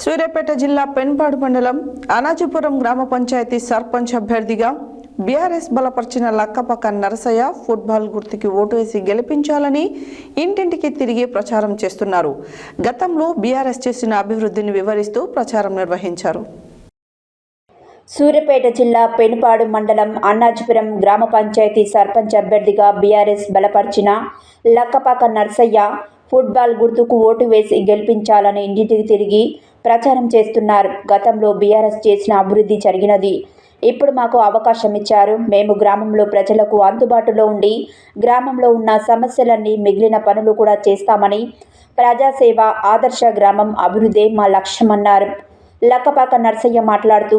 సూర్యాపేట జిల్లా పెన్పాడు మండలం అనాజీపురం గ్రామ పంచాయతీ సర్పంచ్ అభ్యర్థిగా బీఆర్ఎస్ బలపరిచిన లక్కపక్క నరసయ్య ఫుట్బాల్ గుర్తుకి ఓటు వేసి గెలిపించాలని ఇంటింటికి తిరిగి ప్రచారం చేస్తున్నారు. గతంలో బీఆర్ఎస్ చేసిన అభివృద్ధిని వివరిస్తూ ప్రచారం నిర్వహించారు. సూర్యాపేట జిల్లా పెనుపాడు మండలం అన్నాజీపురం గ్రామ పంచాయతీ సర్పంచ్ అభ్యర్థిగా బీఆర్ఎస్ బలపరిచిన లక్కపక్క నరసయ్య ఫుట్బాల్ గుర్తుకు ఓటు వేసి గెలిపించాలని ఇంటింటికి తిరిగి ప్రచారం చేస్తున్నారు. గతంలో బీఆర్ఎస్ చేసిన అభివృద్ధి జరిగినది. ఇప్పుడు మాకు అవకాశం ఇచ్చారు. మేము గ్రామంలో ప్రజలకు అందుబాటులో ఉండి గ్రామంలో ఉన్న సమస్యలన్నీ మిగిలిన పనులు కూడా చేస్తామని, ప్రజాసేవ ఆదర్శ గ్రామం అభివృద్ధి మా లక్ష్యమన్నారు. లక్కపక్క నరసయ్య మాట్లాడుతూ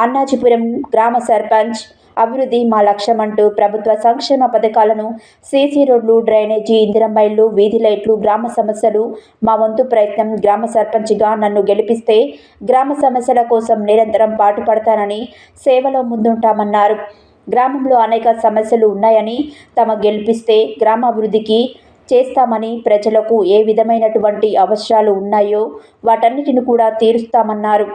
అన్నాజీపురం గ్రామ సర్పంచ్ అభివృద్ధి మా లక్ష్యమంటూ ప్రభుత్వ సంక్షేమ పథకాలను, సీసీ రోడ్లు, డ్రైనేజీ, ఇందిరమ్మ ఇళ్లు, వీధి లైట్లు, గ్రామ సమస్యలు మా వంతు ప్రయత్నం. గ్రామ సర్పంచ్గా నన్ను గెలిపిస్తే గ్రామ సమస్యల కోసం నిరంతరం పాటుపడతానని, సేవలో ముందుంటామన్నారు. గ్రామంలో అనేక సమస్యలు ఉన్నాయని, తమ గెలిపిస్తే గ్రామాభివృద్ధికి చేస్తామని, ప్రజలకు ఏ విధమైనటువంటి అవసరాలు ఉన్నాయో వాటన్నిటిని కూడా తీరుస్తామన్నారు.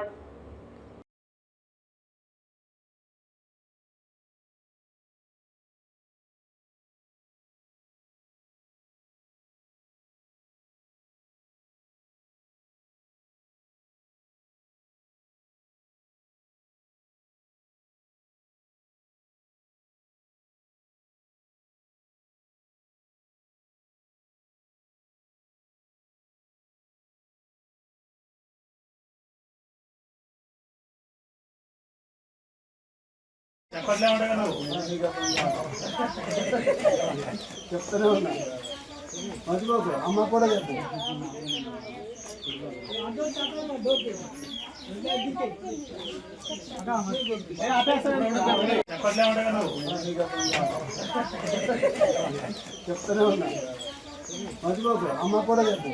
చెప్తూనే ఉన్నా మర్చిపోకు అమ్మ కూడా చెప్పు. చెప్తూనే ఉన్నా మర్చిపోకు అమ్మ కూడా చెప్పు.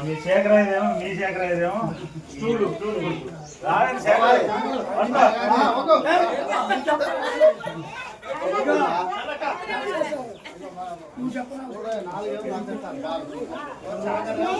మీ శేఖరేదేమో స్టూలు రాయని శేఖర